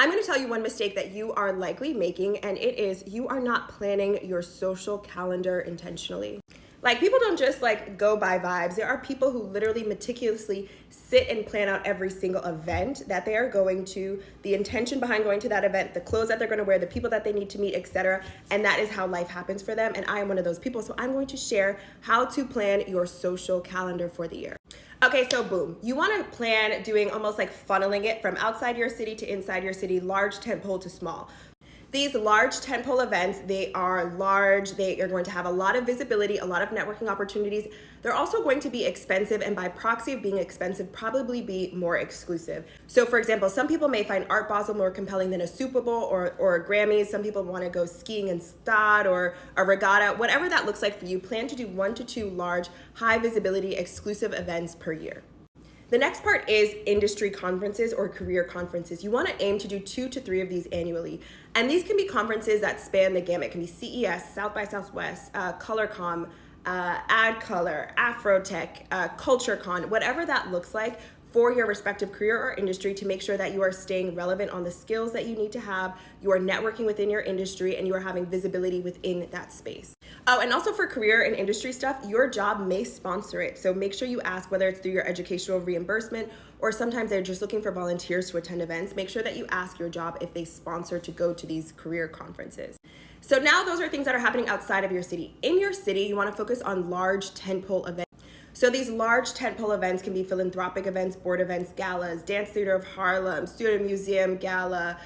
I'm going to tell you one mistake that you are likely making, and it is you are not planning your social calendar intentionally. Like, people don't just like go by vibes. There are people who literally meticulously sit and plan out every single event that they are going to, the intention behind going to that event, the clothes that they're going to wear, the people that they need to meet, etc. And that is how life happens for them. And I am one of those people. So I'm going to share how to plan your social calendar for the year. Okay, so boom, you want to plan doing almost like funneling it from outside your city to inside your city, large tentpole to small. These large tentpole events, they are large, they are going to have a lot of visibility, a lot of networking opportunities. They're also going to be expensive, and by proxy of being expensive, probably be more exclusive. So for example, some people may find Art Basel more compelling than a Super Bowl or a Grammys. Some people want to go skiing in Stad or a regatta. Whatever that looks like for you, plan to do 1 to 2 large, high visibility, exclusive events per year. The next part is industry conferences or career conferences. You want to aim to do 2 to 3 of these annually. And these can be conferences that span the gamut. It can be CES, South by Southwest, ColorCom, AdColor, Afrotech, CultureCon, whatever that looks like for your respective career or industry, to make sure that you are staying relevant on the skills that you need to have, you are networking within your industry, and you are having visibility within that space. Oh, and also for career and industry stuff, your job may sponsor it. So make sure you ask whether it's through your educational reimbursement, or sometimes they're just looking for volunteers to attend events. Make sure that you ask your job if they sponsor to go to these career conferences. So now those are things that are happening outside of your city. In your city, you want to focus on large tentpole events. So these large tentpole events can be philanthropic events, board events, galas, Dance Theater of Harlem, Student Museum Gala,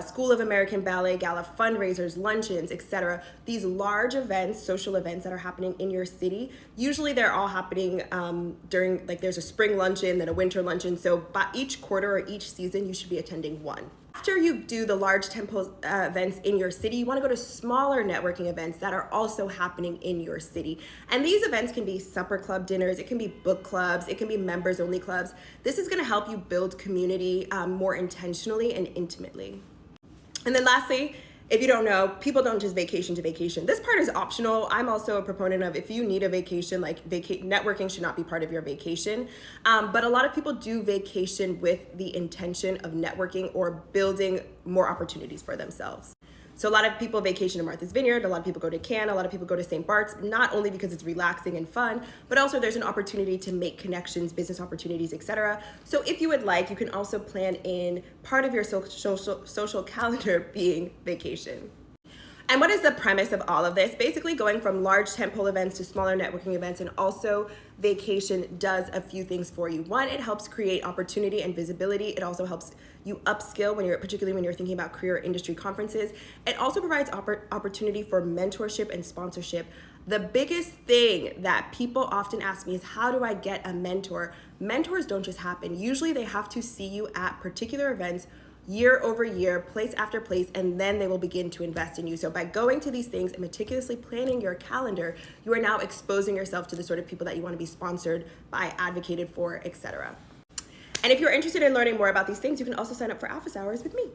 School of American Ballet Gala, fundraisers, luncheons, etc. These large events, social events that are happening in your city, usually they're all happening during, like, there's a spring luncheon, then a winter luncheon. So by each quarter or each season, you should be attending one. After you do the large tentpole events in your city, you want to go to smaller networking events that are also happening in your city. And these events can be supper club dinners, it can be book clubs, it can be members only clubs. This is going to help you build community more intentionally and intimately. And then lastly, if you don't know, people don't just vacation to vacation. This part is optional. I'm also a proponent of, if you need a vacation, like networking should not be part of your vacation. But a lot of people do vacation with the intention of networking or building more opportunities for themselves. So a lot of people vacation to Martha's Vineyard, a lot of people go to Cannes, a lot of people go to St. Bart's, not only because it's relaxing and fun, but also there's an opportunity to make connections, business opportunities, etc. So if you would like, you can also plan in part of your social calendar being vacation. And what is the premise of all of this? Basically, going from large tentpole events to smaller networking events, and also vacation does a few things for you. One, it helps create opportunity and visibility. It also helps you upskill particularly when you're thinking about career industry conferences. It also provides opportunity for mentorship and sponsorship. The biggest thing that people often ask me is, how do I get a mentor? Mentors don't just happen. Usually they have to see you at particular events year over year, place after place, and then they will begin to invest in you. So by going to these things and meticulously planning your calendar, you are now exposing yourself to the sort of people that you want to be sponsored by, advocated for, etc. And if you're interested in learning more about these things, you can also sign up for office hours with me.